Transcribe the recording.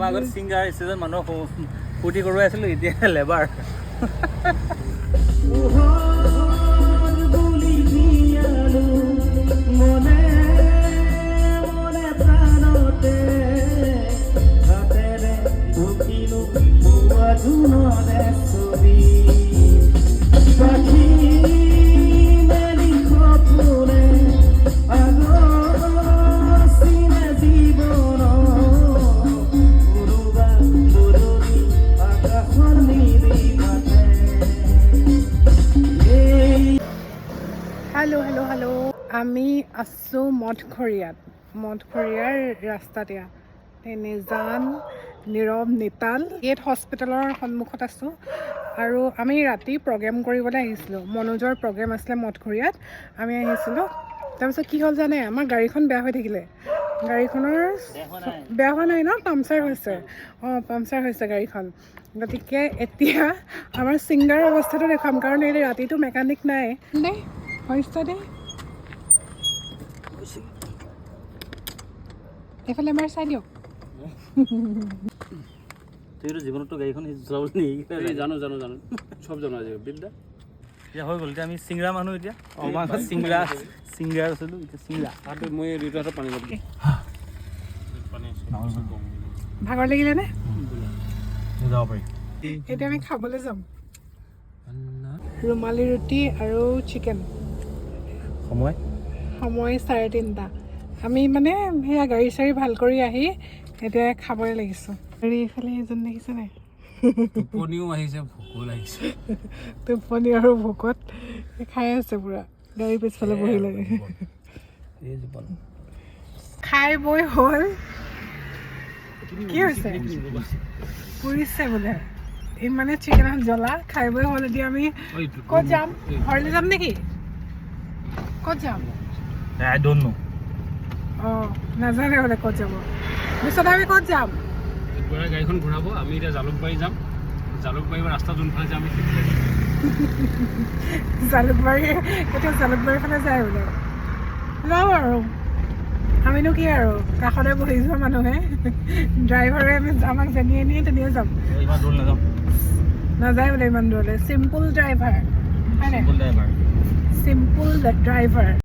আমাৰ আগত ছিংগাৰ ষ্টেজত মানুহক ফূৰ্তি কৰোৱাই আছিলোঁ, এতিয়া লেবাৰ। হেল্ল' আমি আছোঁ মঠঘৰীয়াৰ ৰাস্তাত। নিজান, নীৰৱ, নিতাল গেট হস্পিটেলৰ সন্মুখত আছোঁ। আৰু আমি ৰাতি প্ৰগ্ৰেম কৰিবলৈ আহিছিলোঁ, মনোজৰ প্ৰগ্ৰেম আছিলে মঠঘৰীয়াত, আমি আহিছিলোঁ। তাৰপিছত কি হ'ল জানে, আমাৰ গাড়ীখন বেয়া হৈ থাকিলে। গাড়ীখনৰ বেয়া হোৱা নাই ন, পামচাৰ হৈছে। পামচাৰ হৈছে গাড়ীখন। গতিকে এতিয়া আমাৰ ছিংগাৰ অৱস্থাটো দেখাম, কাৰণ এই ৰাতিটো মেকানিক নাই দেই। হৈছে দেই, এইফালে এবাৰ চাই দিয়ক। তইতো জীৱনততো গাড়ীখন চলাবলৈ নিশিকিলে। জানো চব জানো আজি বিদ্যা। এতিয়া হৈ গ'ল, এতিয়া আমি চিংৰা মানুহ। এতিয়া আমাৰ চিংৰা আছিলোঁ, এতিয়া চিংৰা। মই দুটাতে পানী ল'ব। ভাগৰ লাগিলে নে? যাব পাৰি। এতিয়া আমি খাবলৈ যাম ৰুমালী ৰুটি আৰু চিকেন। সময় 3:30। আমি মানে সেয়া গাড়ী চাড়ী ভাল কৰি আহি এতিয়া খাবই লাগিছোঁ। গাড়ী এইফালে এজন দেখিছে নাই? টোপনিও আহিছে, ভোকো লাগিছে। টোপনি আৰু ভোকত খাই আছে পুৰা, গাড়ী পিছফালে বহি লাগে। খাই বৈ হ'ল, কি হৈছে? পুৰিছে বোলে ইমানে চিকেন জ্বলা। খাই বৈ হ'ল, এতিয়া আমি ক'ত যাম? ঘৰলৈ যাম নেকি? ক'ত যাম? I don't know. নাজানে বোলে ক'ত যাব। পিছত আমি ক'ত যাম? গাড়ীখন ঘূৰাব, আমি এতিয়া জালুকবাৰী যাম। জালুকবাৰীৰ ৰাস্তা যোনফালে যাম আমি জালুকবাৰী, এতিয়া জালুকবাৰীৰ ফালে যায় বোলে। যাওঁ আৰু আমিনো কি আৰু, কাষতে বহি যোৱা মানুহে। ড্ৰাইভাৰে আমাক যেনিয়ে নিয়ে তেনিয়ে যাম। ইমান দূৰ নাযাওঁ, নাযায় বোলে ইমান দূৰলৈ। চিম্পুল ড্ৰাইভাৰ, হয়নে? চিম্পুল ড্ৰাইভাৰ। চিম্পুল ড্ৰাইভাৰ।